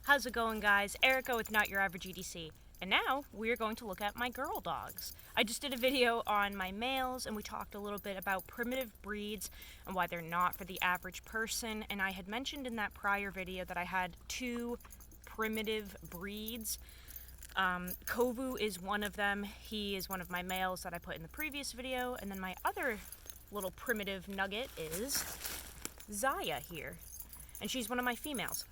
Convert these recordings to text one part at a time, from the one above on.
How's it going, guys? Erica with Not Your Average EDC. And now we're going to look at my girl dogs. I just did a video on my males and we talked a little bit about primitive breeds and why they're not for the average person. And I had mentioned in that prior video that I had two primitive breeds. Kovu is one of them. He is one of my males that I put in the previous video. And then my other little primitive nugget is Zaya here. And she's one of my females.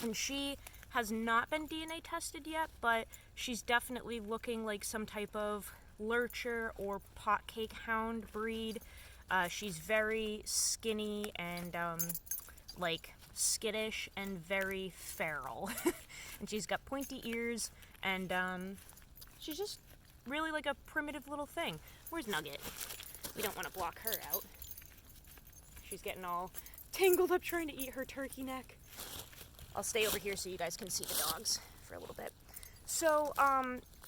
And she has not been DNA tested yet, but she's definitely looking like some type of lurcher or potcake hound breed. She's very skinny and like skittish and very feral. And she's got pointy ears and she's just really like a primitive little thing. Where's Nugget? We don't want to block her out. She's getting all tangled up trying to eat her turkey neck. I'll stay over here so you guys can see the dogs for a little bit. So,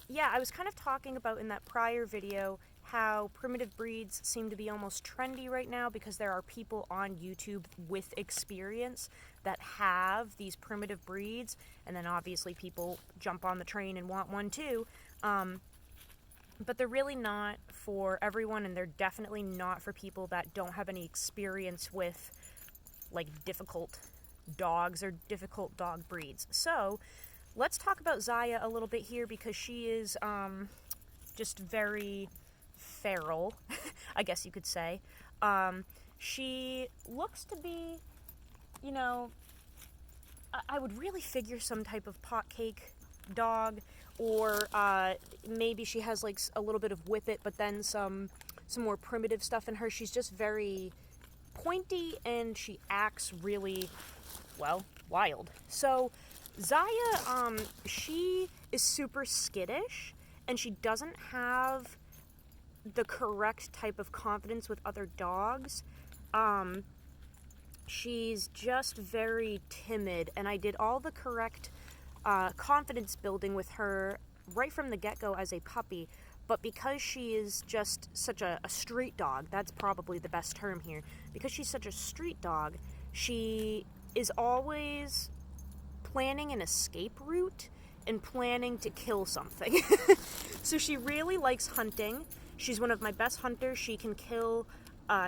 yeah, I was kind of talking about in that prior video how primitive breeds seem to be almost trendy right now because there are people on YouTube with experience that have these primitive breeds, and then obviously people jump on the train and want one too. But they're really not for everyone, and they're definitely not for people that don't have any experience with, like, difficult dogs or difficult dog breeds. So let's talk about Zaya a little bit here because she is just very feral, I guess you could say. She looks to be, you know, I would really figure some type of potcake dog, or maybe she has like a little bit of whippet but then some more primitive stuff in her. She's just very pointy and she acts really, well, wild. So Zaya, she is super skittish and she doesn't have the correct type of confidence with other dogs. She's just very timid, and I did all the correct confidence building with her right from the get-go as a puppy. But because she is just such a street dog, that's probably the best term here, because she's such a street dog, she is always planning an escape route and planning to kill something. So she really likes hunting. She's one of my best hunters. She can kill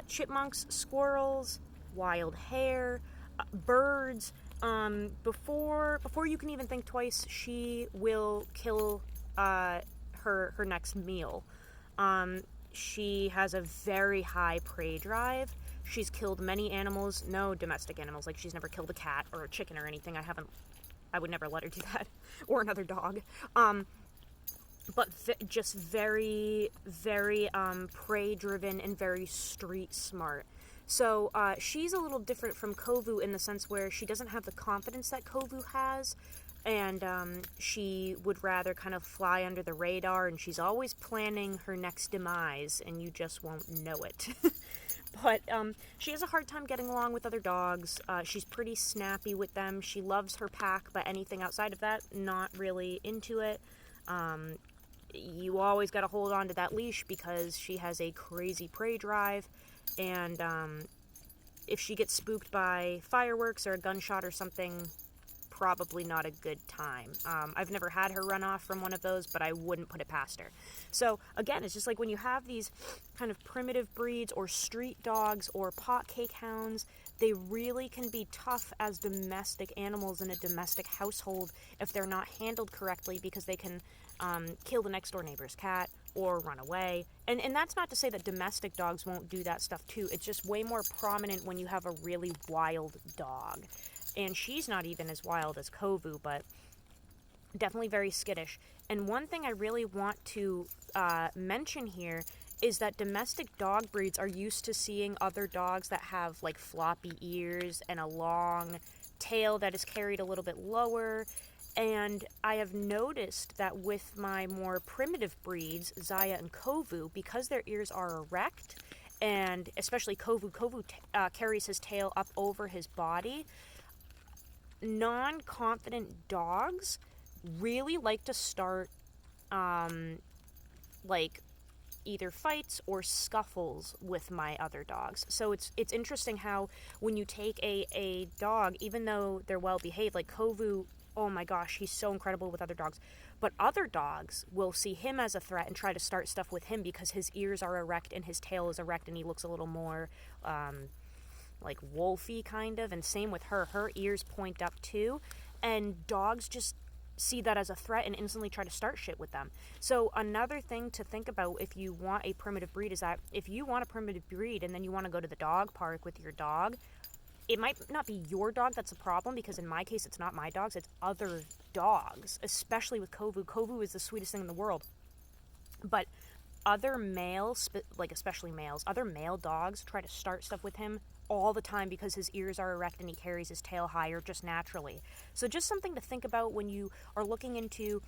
chipmunks, squirrels, wild hare, birds. Before you can even think twice, she will kill her next meal. She has a very high prey drive. She's killed many animals, no domestic animals, like she's never killed a cat or a chicken or anything. I would never let her do that, or another dog. But just very, very prey driven and very street smart. So she's a little different from Kovu in the sense where she doesn't have the confidence that Kovu has, and she would rather kind of fly under the radar, and she's always planning her next demise, and you just won't know it. But she has a hard time getting along with other dogs. She's pretty snappy with them. She loves her pack, but anything outside of that, not really into it. You always got to hold on to that leash because she has a crazy prey drive, and if she gets spooked by fireworks or a gunshot or something, probably not a good time. I've never had her run off from one of those, but I wouldn't put it past her. So again, it's just like when you have these kind of primitive breeds or street dogs or potcake hounds, they really can be tough as domestic animals in a domestic household if they're not handled correctly, because they can kill the next door neighbor's cat or run away. And that's not to say that domestic dogs won't do that stuff too. It's just way more prominent when you have a really wild dog. And she's not even as wild as Kovu, but definitely very skittish. And one thing I really want to mention here is that domestic dog breeds are used to seeing other dogs that have like floppy ears and a long tail that is carried a little bit lower. And I have noticed that with my more primitive breeds, Zaya and Kovu, because their ears are erect, and especially Kovu carries his tail up over his body, non-confident dogs really like to start, like, either fights or scuffles with my other dogs. So it's interesting how when you take a dog, even though they're well behaved, like Kovu, oh my gosh, he's so incredible with other dogs. But other dogs will see him as a threat and try to start stuff with him because his ears are erect and his tail is erect and he looks a little more like wolfy kind of. And same with her. Her ears point up too. And dogs just see that as a threat and instantly try to start shit with them. So another thing to think about if you want a primitive breed is that if you want a primitive breed and then you want to go to the dog park with your dog, it might not be your dog that's the problem, because in my case it's not my dogs, it's other dogs, especially with Kovu. Kovu is the sweetest thing in the world. But other males, like especially males, other male dogs try to start stuff with him all the time because his ears are erect and he carries his tail higher just naturally. So just something to think about when you are looking into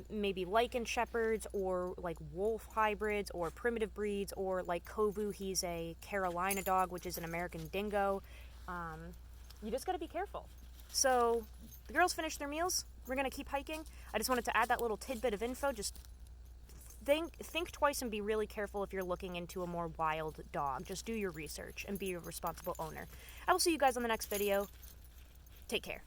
maybe lichen shepherds or like wolf hybrids or primitive breeds, or like Kovu, he's a Carolina dog, which is an American dingo. You just got to be careful. So the girls finished their meals. We're going to keep hiking. I just wanted to add that little tidbit of info. Just think twice and be really careful if you're looking into a more wild dog. Just do your research and be a responsible owner. I will see you guys on the next video. Take care.